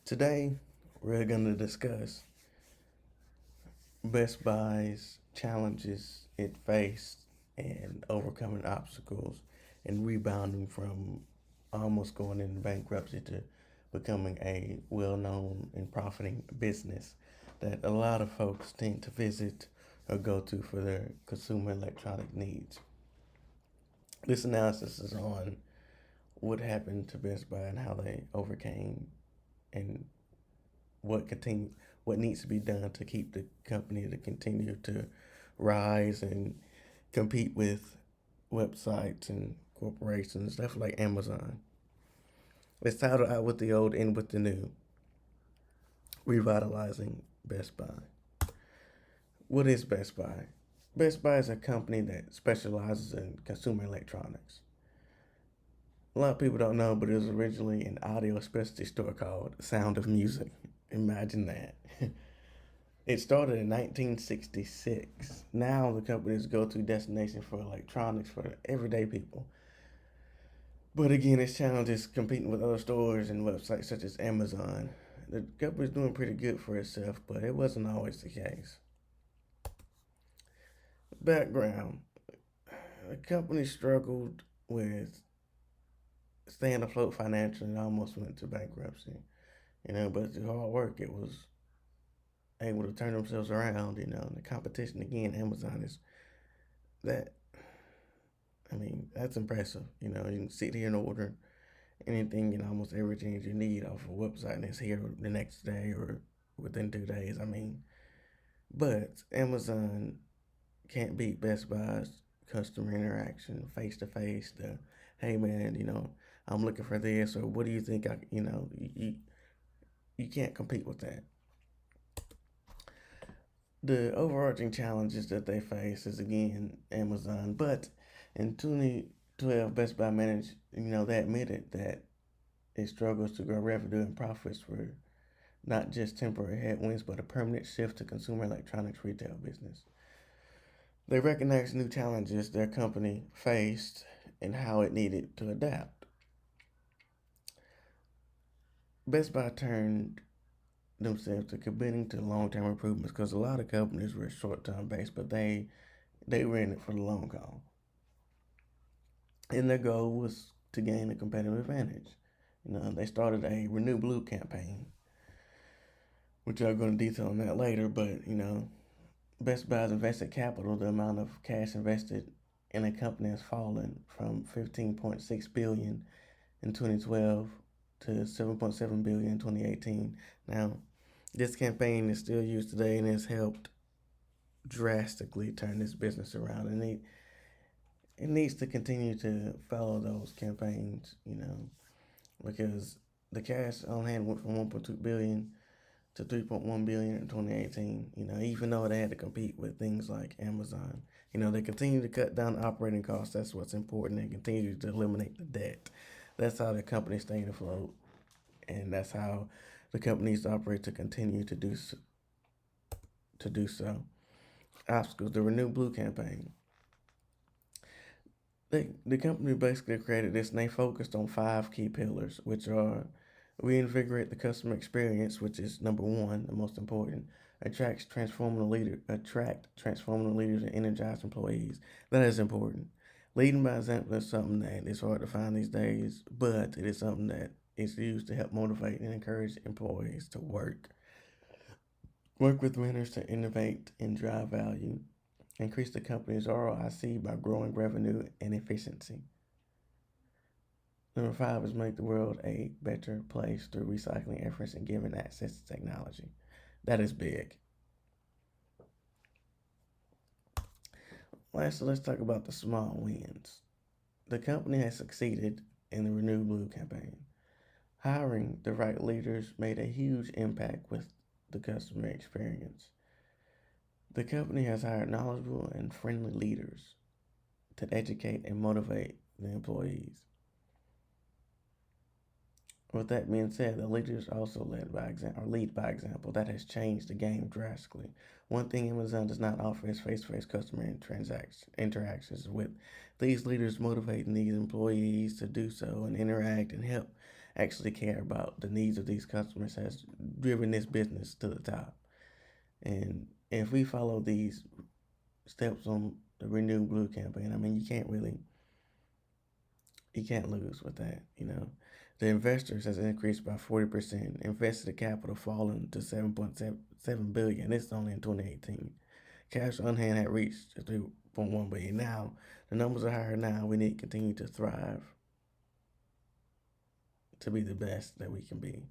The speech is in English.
Today, we're going to discuss Best Buy's challenges it faced and overcoming obstacles and rebounding from almost going into bankruptcy to becoming a well known and profiting business that a lot of folks tend to visit or go to for their consumer electronic needs. This analysis is on what happened to Best Buy and how they overcame and what continue what needs to be done to keep the company to continue to rise and compete with websites and corporations, stuff like Amazon. It's titled Out with the Old, In with the New, Revitalizing Best Buy. What is Best Buy? Best Buy is a company that specializes in consumer electronics. A lot of people don't know, but it was originally an audio specialty store called Sound of Music. Imagine that. It started in 1966. Now the company's go-to destination for electronics for everyday people. But again, its challenge is competing with other stores and websites such as Amazon. The company's doing pretty good for itself, but it wasn't always the case. Background: the company struggled with staying afloat financially and almost went to bankruptcy. But through hard work, it was able to turn themselves around. And the competition again, Amazon is that. I mean, that's impressive. You can sit here and order anything and almost everything that you need off a website, and it's here the next day or within 2 days. But Amazon can't beat Best Buy's customer interaction, face to face. The hey man, I'm looking for this, or what do you think? You can't compete with that. The overarching challenges that they face is again Amazon, but in 2012, Best Buy managed, they admitted that it struggles to grow revenue and profits were not just temporary headwinds, but a permanent shift to consumer electronics retail business. They recognized new challenges their company faced and how it needed to adapt. Best Buy turned themselves to committing to long-term improvements because a lot of companies were short-term based, but they were in it for the long haul, and their goal was to gain a competitive advantage. They started a Renew Blue campaign, which I'm going to detail on that later. But Best Buy's invested capital, the amount of cash invested in a company has fallen from 15.6 billion in 2012 to 7.7 billion in 2018. Now, this campaign is still used today and has helped drastically turn this business around, and it needs to continue to follow those campaigns, because the cash on hand went from 1.2 billion to 3.1 billion in 2018. Even though they had to compete with things like Amazon, they continue to cut down operating costs. That's what's important. They continue to eliminate the debt. That's how the company staying afloat, and that's how the company needs to operate to continue to do so. Obstacles: the Renew Blue campaign. The company basically created this, and they focused on five key pillars, which are reinvigorate the customer experience, which is number one, the most important. Attract transformative leaders and energize employees. That is important. Leading by example is something that is hard to find these days, but it is something that is used to help motivate and encourage employees to work with winners to innovate and drive value. Increase the company's ROIC by growing revenue and efficiency. Number five is make the world a better place through recycling efforts and giving access to technology. That is big. Lastly, let's talk about the small wins. The company has succeeded in the Renew Blue campaign. Hiring the right leaders made a huge impact with the customer experience. The company has hired knowledgeable and friendly leaders to educate and motivate the employees. With that being said, the leaders also lead by example. That has changed the game drastically. One thing Amazon does not offer is face-to-face customer interactions with these leaders, motivating these employees to do so and interact and help actually care about the needs of these customers has driven this business to the top. And if we follow these steps on the Renew Blue campaign, I mean, you can't lose with that, you know. The investors has increased by 40%, invested capital fallen to 7.7 billion. This is only in 2018. Cash on hand had reached 3.1 billion. Now the numbers are higher now. We need to continue to thrive to be the best that we can be.